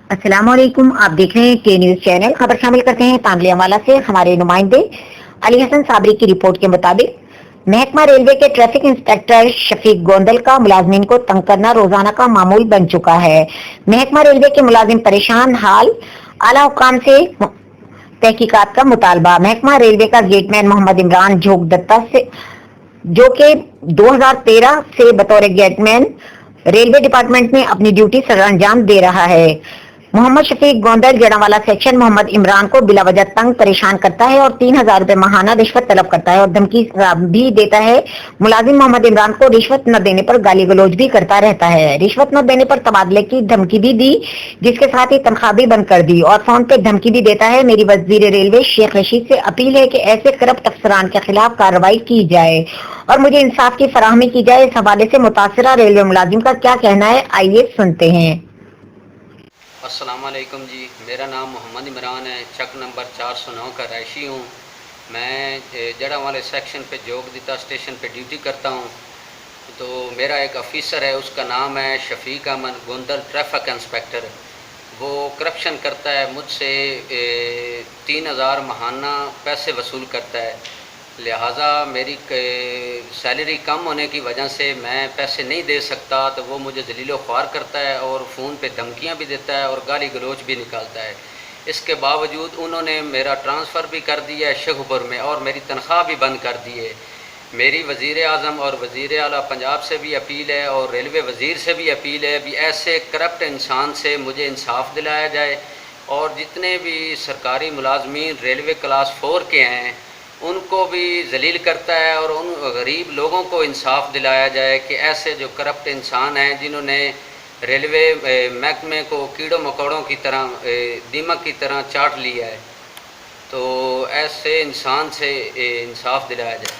السلام علیکم، آپ دیکھ رہے ہیں کے نیوز چینل۔ خبر شامل کرتے ہیں تانگلی اموالہ سے۔ ہمارے نمائندے علی حسن صابری کی رپورٹ کے مطابق محکمہ ریلوے کے ٹریفک انسپکٹر شفیق گوندل کا ملازمین کو تنگ کرنا روزانہ کا معمول بن چکا ہے۔ محکمہ ریلوے کے ملازم پریشان حال، اعلی حکام سے تحقیقات کا مطالبہ۔ محکمہ ریلوے کا گیٹ مین محمد عمران جھوک دتہ سے جو کہ 2013 سے بطور گیٹ مین ریلوے ڈپارٹمنٹ میں اپنی ڈیوٹی سر انجام دے رہا ہے۔ محمد شفیق گوندل جڑاوالا سیکشن محمد عمران کو بلا وجہ تنگ پریشان کرتا ہے اور 3000 روپے ماہانہ رشوت طلب کرتا ہے اور دھمکی بھی دیتا ہے۔ ملازم محمد عمران کو رشوت نہ دینے پر گالی گلوچ بھی کرتا رہتا ہے۔ رشوت نہ دینے پر تبادلے کی دھمکی بھی دی، جس کے ساتھ ہی تنخواہ بھی بند کر دی اور فون پہ دھمکی بھی دیتا ہے۔ میری وزیر ریلوے شیخ رشید سے اپیل ہے کہ ایسے کرپٹ افسران کے خلاف کارروائی کی جائے اور مجھے انصاف کی فراہمی کی جائے۔ اس حوالے سے متاثرہ ریلوے ملازم کا کیا کہنا ہے، آئیے سنتے ہیں۔ السلام علیکم جی، میرا نام محمد عمران ہے، چک نمبر 409 کا رہائشی ہوں۔ میں جڑاوالے سیکشن پہ جوگ دتا اسٹیشن پہ ڈیوٹی کرتا ہوں۔ تو میرا ایک آفیسر ہے، اس کا نام ہے شفیق احمد گوندل، ٹریفک انسپکٹر۔ وہ کرپشن کرتا ہے، مجھ سے 3000 ماہانہ پیسے وصول کرتا ہے، لہٰذا میری سیلری کم ہونے کی وجہ سے میں پیسے نہیں دے سکتا، تو وہ مجھے ذلیل و خوار کرتا ہے اور فون پہ دھمکیاں بھی دیتا ہے اور گالی گلوچ بھی نکالتا ہے۔ اس کے باوجود انہوں نے میرا ٹرانسفر بھی کر دیا ہے شگھپور میں اور میری تنخواہ بھی بند کر دی ہے۔ میری وزیر اعظم اور وزیر اعلیٰ پنجاب سے بھی اپیل ہے اور ریلوے وزیر سے بھی اپیل ہے بھی ایسے کرپٹ انسان سے مجھے انصاف دلایا جائے، اور جتنے بھی سرکاری ملازمین ریلوے کلاس 4 کے ہیں ان کو بھی ذلیل کرتا ہے اور ان غریب لوگوں کو انصاف دلایا جائے کہ ایسے جو کرپٹ انسان ہیں جنہوں نے ریلوے محکمے کو کیڑوں مکوڑوں کی طرح، دیمک کی طرح چاٹ لیا ہے، تو ایسے انسان سے انصاف دلایا جائے۔